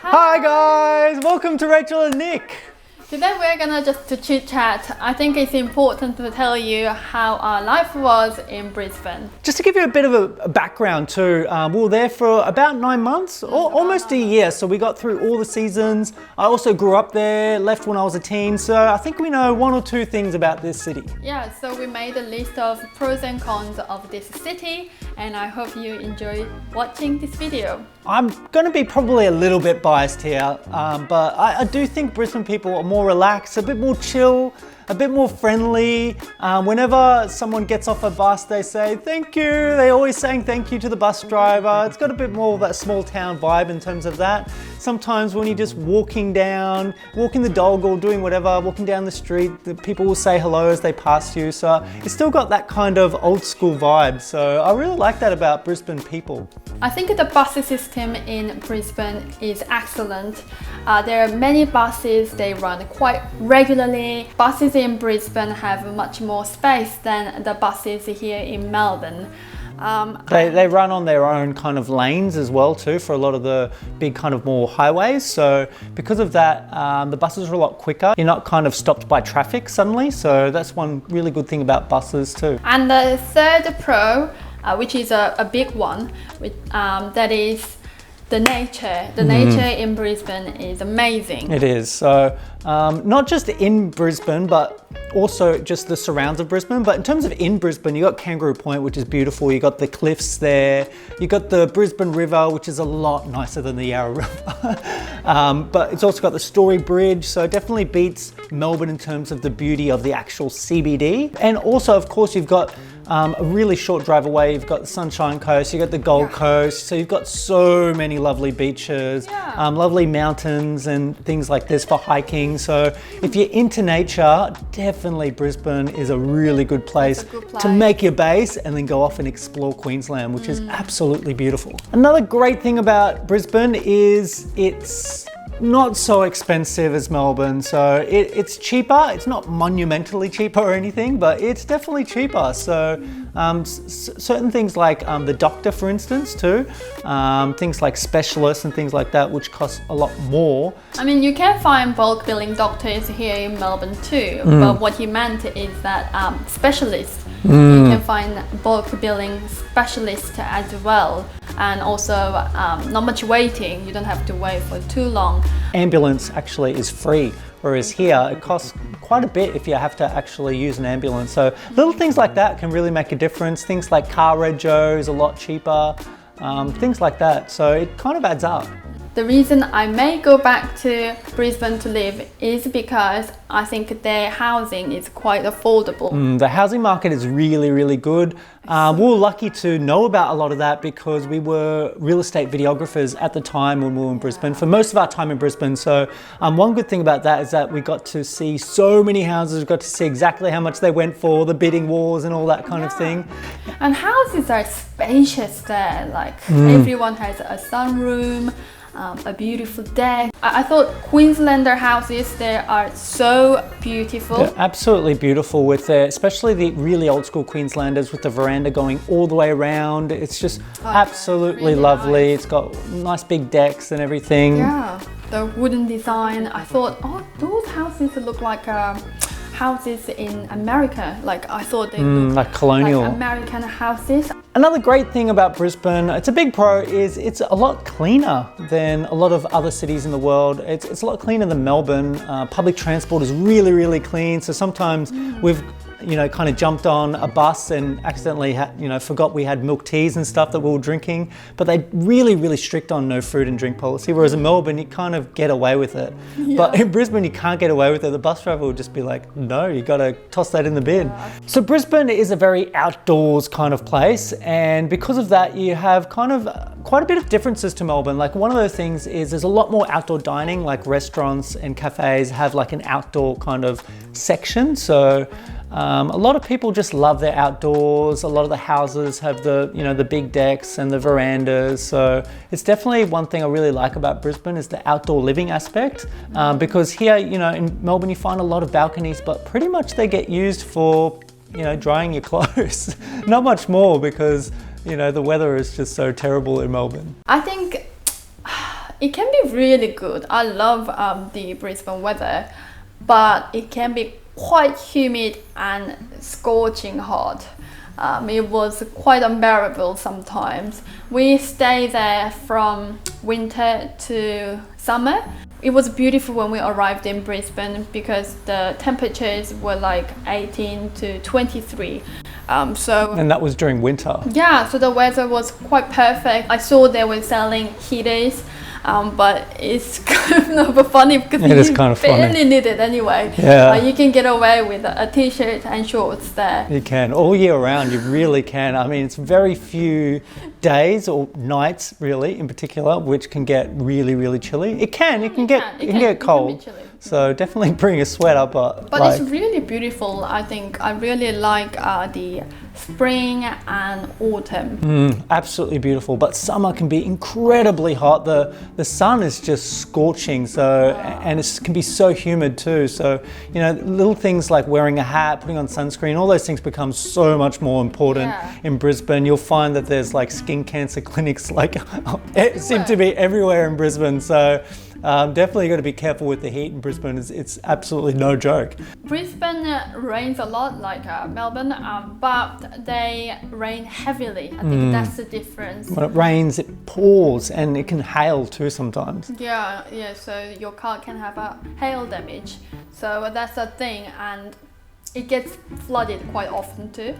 Hi guys, welcome to Rachel and Nick. Today we're gonna just to chit chat. I think it's important to tell you how our life was in Brisbane. Just to give you a bit of a background too, we were there for about 9 months, or almost a year, so we got through all the seasons. I also grew up there, left when I was a teen, so I think we know one or two things about this city. Yeah, so we made a list of pros and cons of this city, and I hope you enjoy watching this video. I'm going to be probably a little bit biased here, but I do think Brisbane people are more relaxed, a bit more chill, a bit more friendly. Whenever someone gets off a bus, they say thank you. They're always saying thank you to the bus driver. It's got a bit more of that small town vibe in terms of that. Sometimes when you're just walking the dog or doing whatever, walking down the street, the people will say hello as they pass you. So it's still got that kind of old school vibe. So I really like that about Brisbane people. I think the bus system in Brisbane is excellent. There are many buses, they run quite regularly. Buses in Brisbane have much more space than the buses here in Melbourne. They run on their own kind of lanes as well too for a lot of the big kind of more highways. So because of that, the buses are a lot quicker. You're not kind of stopped by traffic suddenly. So that's one really good thing about buses too. And the third pro, which is a big one, that is the nature. The nature in Brisbane is amazing. It is. So not just in Brisbane, but also just the surrounds of Brisbane. But in terms of in Brisbane, you got Kangaroo Point, which is beautiful. You got the cliffs there. You got the Brisbane River, which is a lot nicer than the Yarra River. But it's also got the Story Bridge. So it definitely beats Melbourne in terms of the beauty of the actual CBD. And also, of course, you've got a really short drive away. You've got the Sunshine Coast, you've got the Gold Coast. So you've got so many lovely beaches, lovely mountains and things like this for hiking. So if you're into nature, definitely Brisbane is a really good place to make your base and then go off and explore Queensland, which is absolutely beautiful. Another great thing about Brisbane is it's not so expensive as Melbourne, so it's cheaper. It's not monumentally cheaper or anything, but it's definitely cheaper. So certain things like the doctor, for instance, too, things like specialists and things like that, which cost a lot more. I mean, you can find bulk billing doctors here in Melbourne too, but what he meant is that specialists, you can find bulk billing specialists as well. And also not much waiting, you don't have to wait for too long. Ambulance actually is free, whereas here it costs quite a bit if you have to actually use an ambulance. So little things like that can really make a difference. Things like car rego is a lot cheaper, things like that. So it kind of adds up. The reason I may go back to Brisbane to live is because I think their housing is quite affordable. The housing market is really, really good. We were lucky to know about a lot of that because we were real estate videographers at the time when we were in Brisbane, for most of our time in Brisbane. So one good thing about that is that we got to see so many houses, we got to see exactly how much they went for, the bidding wars and all that kind of thing. And houses are spacious there, like everyone has a sunroom, a beautiful deck. I thought Queenslander houses there are so beautiful. They're absolutely beautiful with especially the really old school Queenslanders with the veranda going all the way around. It's just absolutely really lovely. Nice. It's got nice big decks and everything. Yeah, the wooden design. I thought, oh, those houses look like houses in America. Like I thought they looked like colonial like American houses. Another great thing about Brisbane, it's a big pro, is it's a lot cleaner than a lot of other cities in the world. It's a lot cleaner than Melbourne. Public transport is really, really clean. So sometimes we've kind of jumped on a bus and accidentally forgot we had milk teas and stuff that we were drinking. But they're really, really strict on no food and drink policy. Whereas in Melbourne, you kind of get away with it. But in Brisbane, you can't get away with it. The bus driver will just be like, no, you got to toss that in the bin. So Brisbane is a very outdoors kind of place. And because of that, you have kind of quite a bit of differences to Melbourne. Like one of those things is there's a lot more outdoor dining, like restaurants and cafes have like an outdoor kind of section. So a lot of people just love their outdoors. A lot of the houses have the big decks and the verandas. So it's definitely one thing I really like about Brisbane is the outdoor living aspect. Because here, in Melbourne, you find a lot of balconies, but pretty much they get used for, drying your clothes. Not much more because, the weather is just so terrible in Melbourne. I think it can be really good. I love the Brisbane weather, but it can be quite humid and scorching hot. It was quite unbearable sometimes. We stayed there from winter to summer. It was beautiful when we arrived in Brisbane because the temperatures were like 18 to 23. And that was during winter. Yeah, so the weather was quite perfect. I saw they were selling heaters, but it's kind of funny because you barely need it anyway. Yeah. You can get away with a t-shirt and shorts there. You can, all year round, you really can. I mean, it's very few days or nights, really, in particular, which can get really, really chilly. It can get cold. It can be chilly. So definitely bring a sweater, but it's really beautiful. I think I really like the spring and autumn. Absolutely beautiful, but summer can be incredibly hot. The sun is just scorching, and it can be so humid too. So, you know, little things like wearing a hat, putting on sunscreen, all those things become so much more important in Brisbane. You'll find that there's like skin cancer clinics it seem to be everywhere in Brisbane. So definitely got to be careful with the heat in Brisbane. It's absolutely no joke. Brisbane rains a lot like Melbourne, but they rain heavily. I think that's the difference. When it rains, it pours, and it can hail too sometimes. Yeah, so your car can have a hail damage. So that's a thing, and it gets flooded quite often too.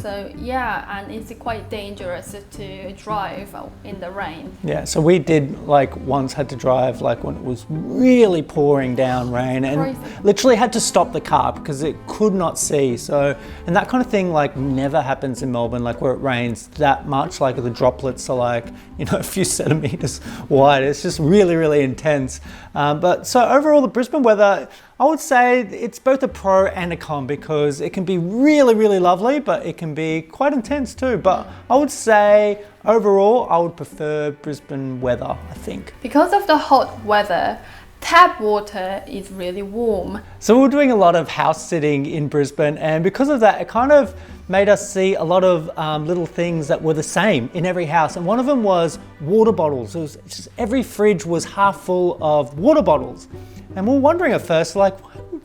So yeah, and it's quite dangerous to drive in the rain. Yeah, so we did once had to drive when it was really pouring down rain, and literally had to stop the car because it could not see. So, and that kind of thing never happens in Melbourne, where it rains that much, the droplets are a few centimeters wide. It's just really, really intense. But so overall, the Brisbane weather, I would say it's both a pro and a con, because it can be really, really lovely, but it can be quite intense too. But I would say overall, I would prefer Brisbane weather, I think. Because of the hot weather, tap water is really warm. So we were doing a lot of house sitting in Brisbane, and because of that, it kind of made us see a lot of little things that were the same in every house. And one of them was water bottles. It was just, every fridge was half full of water bottles. And we were wondering at first,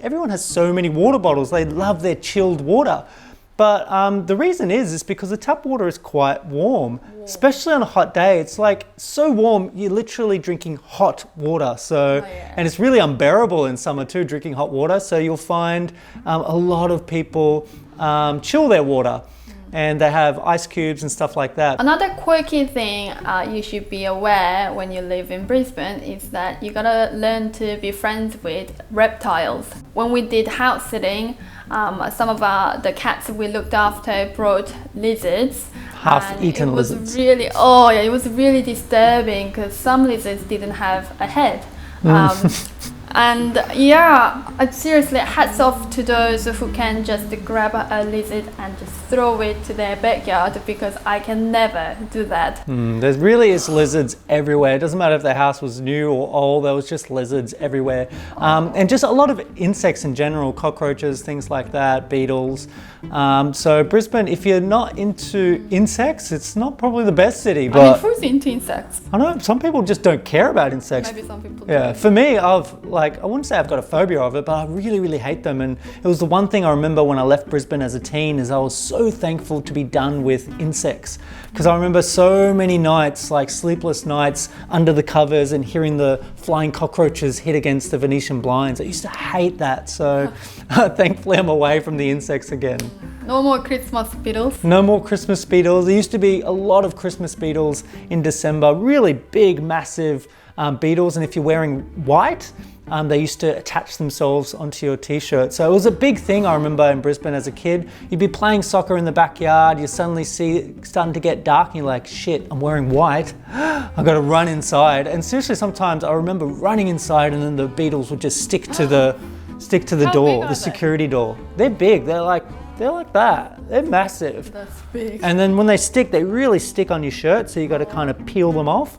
everyone has so many water bottles. They love their chilled water. But the reason is because the tap water is quite warm, especially on a hot day. It's so warm, you're literally drinking hot water. So, and it's really unbearable in summer too, drinking hot water. So you'll find a lot of people chill their water, and they have ice cubes and stuff like that. Another quirky thing you should be aware when you live in Brisbane is that you gotta learn to be friends with reptiles. When we did house sitting, some of the cats we looked after brought lizards. Half-eaten lizards. It was really disturbing because some lizards didn't have a head. And seriously, hats off to those who can just grab a lizard and just throw it to their backyard, because I can never do that. There really is lizards everywhere. It doesn't matter if the house was new or old, there was just lizards everywhere. And just a lot of insects in general, cockroaches, things like that, beetles. So Brisbane, if you're not into insects, it's not probably the best city. But who's into insects? I know some people just don't care about insects. Maybe some people do. Yeah, for me, I wouldn't say I've got a phobia of it, but I really, really hate them. And it was the one thing I remember when I left Brisbane as a teen, is I was so thankful to be done with insects. Because I remember so many nights, sleepless nights under the covers and hearing the flying cockroaches hit against the Venetian blinds. I used to hate that. So thankfully I'm away from the insects again. No more Christmas beetles. No more Christmas beetles. There used to be a lot of Christmas beetles in December, really big, massive beetles. And if you're wearing white, they used to attach themselves onto your t-shirt. So it was a big thing, I remember, in Brisbane as a kid. You'd be playing soccer in the backyard, you suddenly see it starting to get dark, and you're like, shit, I'm wearing white. I've got to run inside. And seriously, sometimes I remember running inside, and then the beetles would just stick to the door, the security door. They're big, they're like that. They're massive. That's big. And then when they stick, they really stick on your shirt, so you got to kind of peel them off.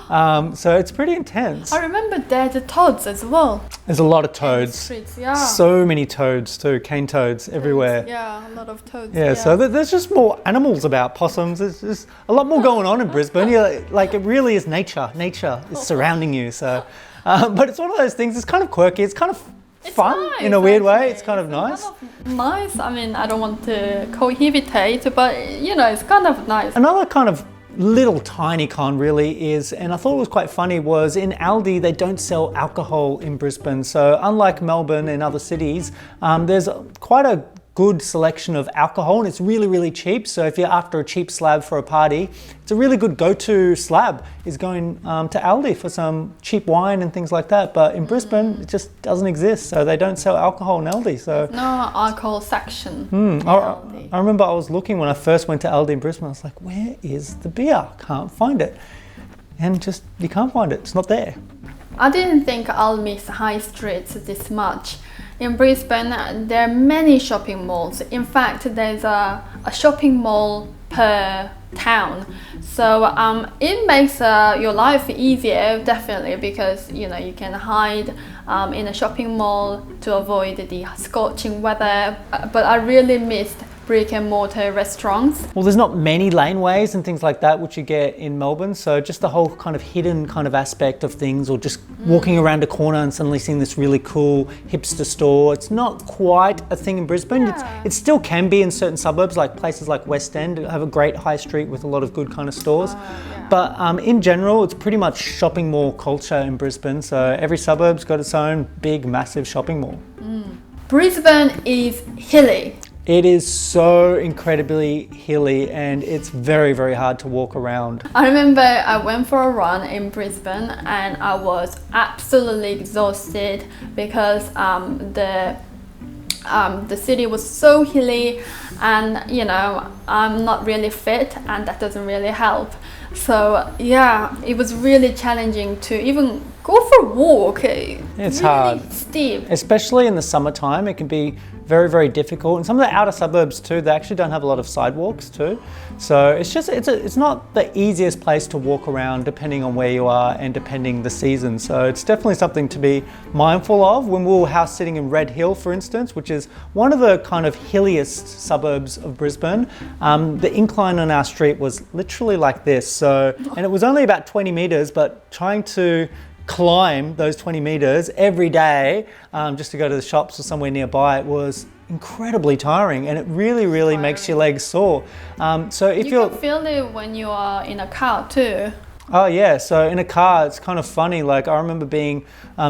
So it's pretty intense. I remember there's the toads as well. There's a lot of toads. Streets, yeah. So many toads too, cane toads everywhere. Yeah, a lot of toads. Yeah, so there's just more animals about, possums. There's just a lot more going on in Brisbane. Like it really is nature. Nature is surrounding you. So, but it's one of those things. It's kind of quirky. It's kind of fun nice, in a weird way. actually. It's kind of nice. Nice. I mean, I don't want to cohabitate, but you know, it's kind of nice. Another kind of little tiny con really is, and I thought it was quite funny, was in Aldi they don't sell alcohol in Brisbane. So unlike Melbourne and other cities, there's quite a good selection of alcohol, and it's really, really cheap. So if you're after a cheap slab for a party, it's a really good go-to slab is going to Aldi for some cheap wine and things like that. But in Brisbane, it just doesn't exist. So they don't sell alcohol in Aldi. So no alcohol section. I remember I was looking when I first went to Aldi in Brisbane. I was like, where is the beer? Can't find it. And just, you can't find it. It's not there. I didn't think I'll miss high streets this much. In Brisbane, there are many shopping malls. In fact, there's a shopping mall per town. So it makes your life easier, definitely, because you know you can hide in a shopping mall to avoid the scorching weather. But I really missed brick and mortar restaurants. Well, there's not many laneways and things like that which you get in Melbourne, so just the whole kind of hidden kind of aspect of things, or just walking around a corner and suddenly seeing this really cool hipster store, it's not quite a thing in Brisbane. Yeah. It still can be in certain suburbs, like places like West End have a great high street with a lot of good kind of stores. Yeah. But in general, it's pretty much shopping mall culture in Brisbane, so every suburb's got its own big massive shopping mall. Brisbane is hilly. It is so incredibly hilly, and it's very, very hard to walk around. I remember I went for a run in Brisbane and I was absolutely exhausted because the city was so hilly, and you know, I'm not really fit and that doesn't really help. So yeah, it was really challenging to even go for a walk. It's really hard. Steep. Especially in the summertime, it can be very, very difficult. And some of the outer suburbs too, they actually don't have a lot of sidewalks too. So it's just, it's not the easiest place to walk around depending on where you are and depending the season. So it's definitely something to be mindful of. When we were house sitting in Red Hill, for instance, which is one of the kind of hilliest suburbs of Brisbane, the incline on our street was literally like this. So, and it was only about 20 meters, but trying to climb those 20 meters every day just to go to the shops or somewhere nearby, it was incredibly tiring, and it really, really makes your legs sore. So if You can feel it when you are in a car too. Oh yeah, so in a car, it's kind of funny. Like I remember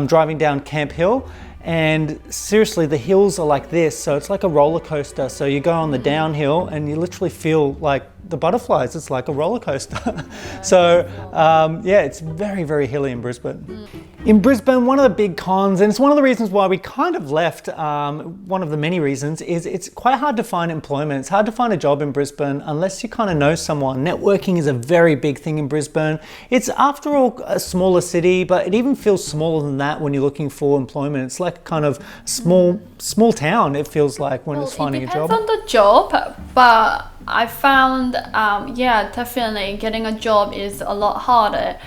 driving down Camp Hill, and seriously, the hills are like this. So it's like a roller coaster. So you go on the downhill and you literally feel like the butterflies. It's like a roller coaster. So yeah, it's very, very hilly in Brisbane. In Brisbane, one of the big cons, and it's one of the reasons why we kind of left, one of the many reasons, is it's quite hard to find employment. It's hard to find a job in Brisbane unless you kind of know someone. Networking is a very big thing in Brisbane. It's after all a smaller city, but it even feels smaller than that when you're looking for employment. It's like kind of small town, it feels like, when it's finding a job. It depends on the job, but I found, yeah, definitely getting a job is a lot harder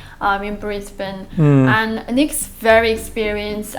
in Brisbane. And Nick's very experienced.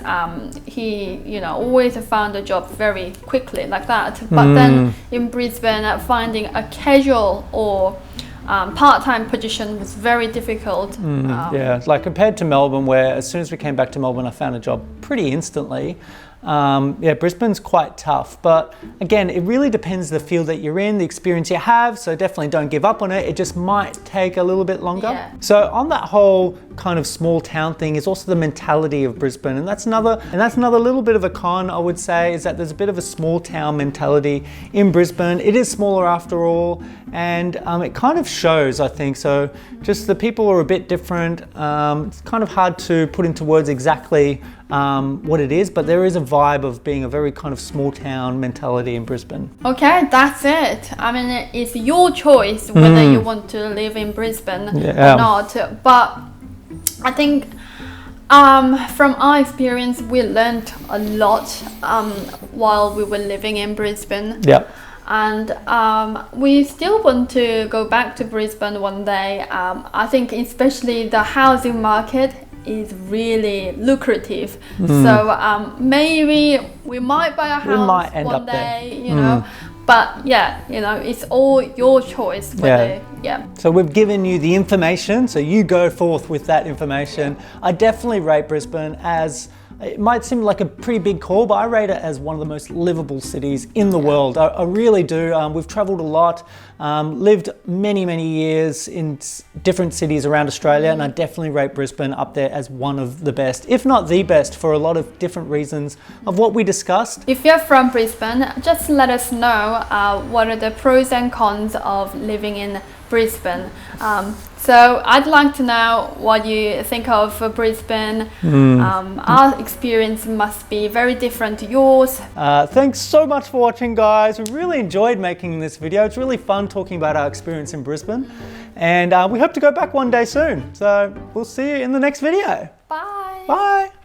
He, you know, always found a job very quickly like that. But then in Brisbane, finding a casual or part-time position was very difficult. Yeah, like compared to Melbourne, where as soon as we came back to Melbourne, I found a job pretty instantly. Yeah, Brisbane's quite tough, but again, it really depends the field that you're in, the experience you have, so definitely don't give up on it. It just might take a little bit longer. Yeah. So on that whole kind of small town thing is also the mentality of Brisbane, and that's another little bit of a con, I would say, is that there's a bit of a small town mentality in Brisbane. It is smaller after all, and it kind of shows, I think. So just the people are a bit different. It's kind of hard to put into words exactly what it is, but there is a vibe of being a very kind of small town mentality in Brisbane. Okay, that's it. I mean, it's your choice whether you want to live in Brisbane or not. But I think from our experience, we learned a lot while we were living in Brisbane. Yeah. and we still want to go back to Brisbane one day. I think especially the housing market is really lucrative, so maybe we might buy a house one day, you know. But yeah, you know, it's all your choice whether, So we've given you the information, so you go forth with that information. I definitely rate Brisbane as, it might seem like a pretty big call, but I rate it as one of the most livable cities in the world. I really do. We've traveled a lot, lived many years in different cities around Australia, and I definitely rate Brisbane up there as one of the best, if not the best, for a lot of different reasons of what we discussed. If you're from Brisbane, just let us know what are the pros and cons of living in Brisbane. So I'd like to know what you think of Brisbane. Our experience must be very different to yours. Thanks so much for watching, guys. We really enjoyed making this video. It's really fun talking about our experience in Brisbane, and we hope to go back one day soon. So we'll see you in the next video. Bye. Bye.